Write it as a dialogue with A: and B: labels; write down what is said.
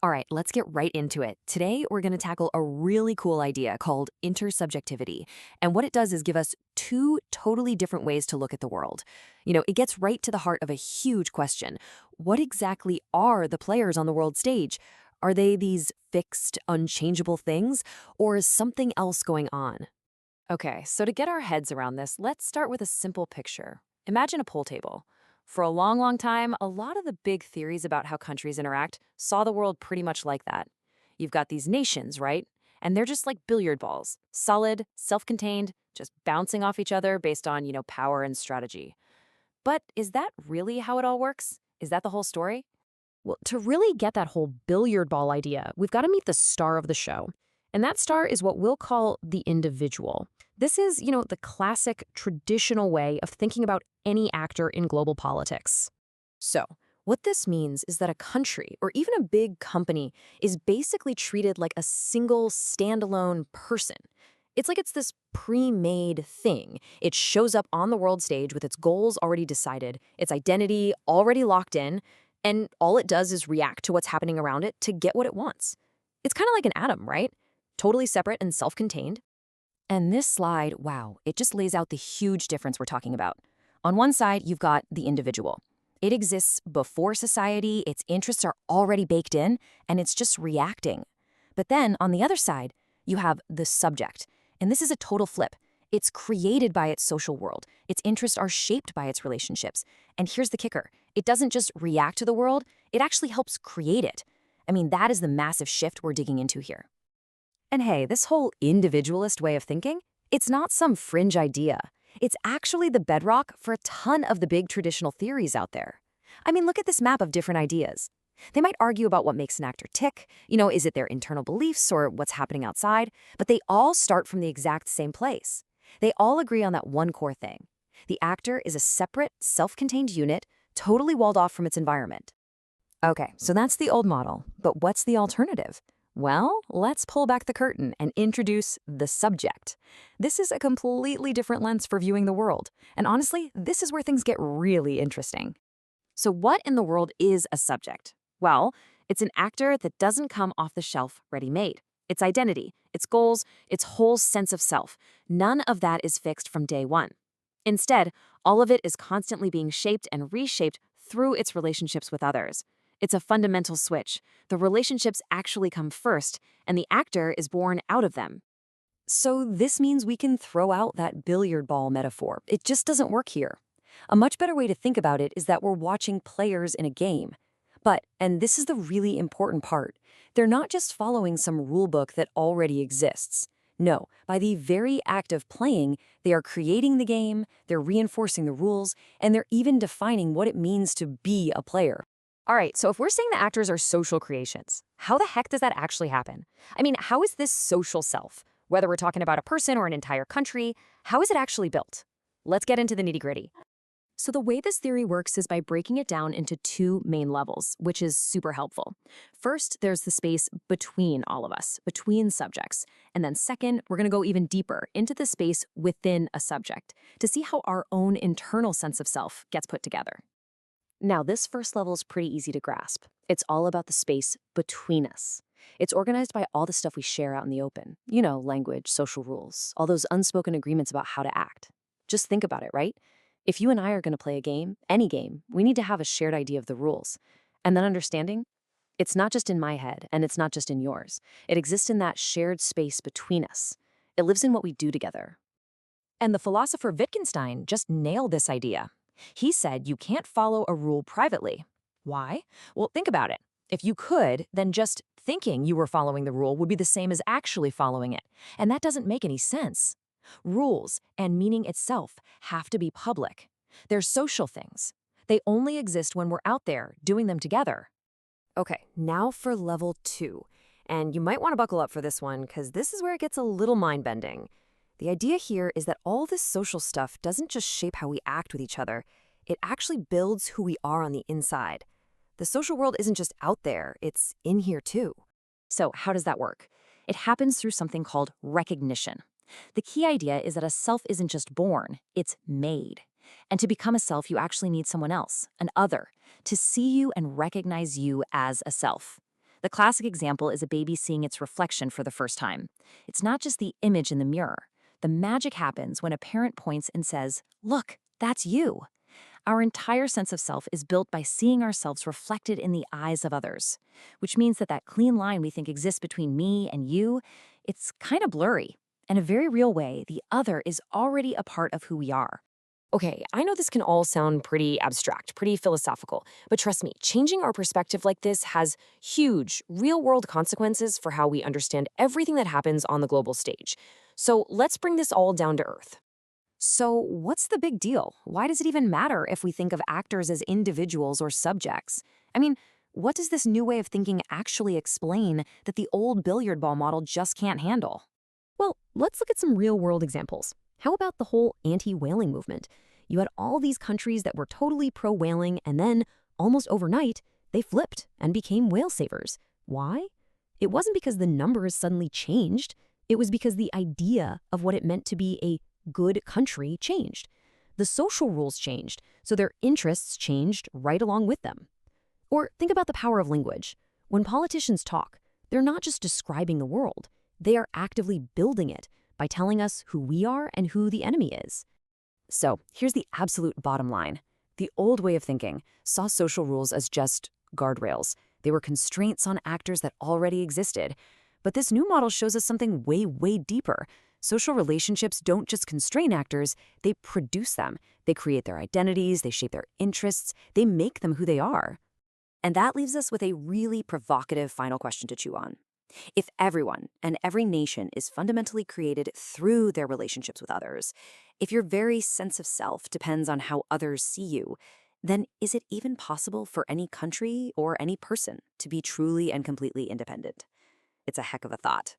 A: All right, let's get right into it. Today, we're going to tackle a really cool idea called intersubjectivity. And what it does is give us two totally different ways to look at the world. It gets right to the heart of a huge question. What exactly are the players on the world stage? Are they these fixed, unchangeable things, or is something else going on? Okay, so to get our heads around this, let's start with a simple picture. Imagine a pool table. For a long, long time, a lot of the big theories about how countries interact saw the world pretty much like that. You've got these nations, right? And they're just like billiard balls, solid, self-contained, just bouncing off each other based on, power and strategy. But is that really how it all works? Is that the whole story?
B: Well, to really get that whole billiard ball idea, we've got to meet the star of the show. And that star is what we'll call the individual. This is, the classic traditional way of thinking about any actor in global politics.
A: So, what this means is that a country, or even a big company, is basically treated like a single, standalone person. It's like it's this pre-made thing. It shows up on the world stage with its goals already decided, its identity already locked in, and all it does is react to what's happening around it to get what it wants. It's kind of like an atom, right? Totally separate and self-contained. And this slide, wow, it just lays out the huge difference we're talking about. On one side, you've got the individual. It exists before society, its interests are already baked in, and it's just reacting. But then, on the other side, you have the subject. And this is a total flip. It's created by its social world. Its interests are shaped by its relationships. And here's the kicker. It doesn't just react to the world, it actually helps create it. I mean, that is the massive shift we're digging into here. And hey, this whole individualist way of thinking, it's not some fringe idea. It's actually the bedrock for a ton of the big traditional theories out there. I mean, look at this map of different ideas. They might argue about what makes an actor tick, is it their internal beliefs or what's happening outside, but they all start from the exact same place. They all agree on that one core thing. The actor is a separate, self-contained unit, totally walled off from its environment. Okay, so that's the old model, but what's the alternative? Well, let's pull back the curtain and introduce the subject. This is a completely different lens for viewing the world, and honestly, this is where things get really interesting. So what in the world is a subject? Well, it's an actor that doesn't come off the shelf ready-made. Its identity, its goals, its whole sense of self, none of that is fixed from day one. Instead, all of it is constantly being shaped and reshaped through its relationships with others. It's a fundamental switch. The relationships actually come first, and the actor is born out of them. So this means we can throw out that billiard ball metaphor. It just doesn't work here. A much better way to think about it is that we're watching players in a game. But, and this is the really important part, they're not just following some rule book that already exists. No, by the very act of playing, they are creating the game, they're reinforcing the rules, and they're even defining what it means to be a player. All right, so if we're saying the actors are social creations, how the heck does that actually happen? I mean, how is this social self? Whether we're talking about a person or an entire country, how is it actually built? Let's get into the nitty-gritty. So the way this theory works is by breaking it down into two main levels, which is super helpful. First, there's the space between all of us, between subjects. And then second, we're going to go even deeper into the space within a subject to see how our own internal sense of self gets put together. Now, this first level is pretty easy to grasp. It's all about the space between us. It's organized by all the stuff we share out in the open. Language, social rules, all those unspoken agreements about how to act. Just think about it, right? If you and I are going to play a game, any game, we need to have a shared idea of the rules. And that understanding, it's not just in my head, and it's not just in yours. It exists in that shared space between us. It lives in what we do together. And the philosopher Wittgenstein just nailed this idea. He said you can't follow a rule privately. Why? Well, think about it. If you could, then just thinking you were following the rule would be the same as actually following it. And that doesn't make any sense. Rules and meaning itself have to be public. They're social things. They only exist when we're out there doing them together. Okay, now for level 2. And you might want to buckle up for this one because this is where it gets a little mind-bending. The idea here is that all this social stuff doesn't just shape how we act with each other, it actually builds who we are on the inside. The social world isn't just out there, it's in here too. So how does that work? It happens through something called recognition. The key idea is that a self isn't just born, it's made. And to become a self, you actually need someone else, an other, to see you and recognize you as a self. The classic example is a baby seeing its reflection for the first time. It's not just the image in the mirror. The magic happens when a parent points and says, "Look, that's you." Our entire sense of self is built by seeing ourselves reflected in the eyes of others, which means that that clean line we think exists between me and you, it's kind of blurry. In a very real way, the other is already a part of who we are.
B: Okay, I know this can all sound pretty abstract, pretty philosophical, but trust me, changing our perspective like this has huge, real world consequences for how we understand everything that happens on the global stage. So let's bring this all down to earth. So, what's the big deal? Why does it even matter if we think of actors as individuals or subjects? I mean, what does this new way of thinking actually explain that the old billiard ball model just can't handle? Well, let's look at some real world examples. How about the whole anti whaling movement? You had all these countries that were totally pro whaling, and then, almost overnight, they flipped and became whale savers. Why? It wasn't because the numbers suddenly changed, it was because the idea of what it meant to be a good country changed. The social rules changed, so their interests changed right along with them. Or think about the power of language. When politicians talk, they're not just describing the world, they are actively building it by telling us who we are and who the enemy is. So here's the absolute bottom line. The old way of thinking saw social rules as just guardrails. They were constraints on actors that already existed. But this new model shows us something way, way deeper. Social relationships don't just constrain actors, they produce them. They create their identities, they shape their interests, they make them who they are.
A: And that leaves us with a really provocative final question to chew on. If everyone and every nation is fundamentally created through their relationships with others, if your very sense of self depends on how others see you, then is it even possible for any country or any person to be truly and completely independent? It's a heck of a thought.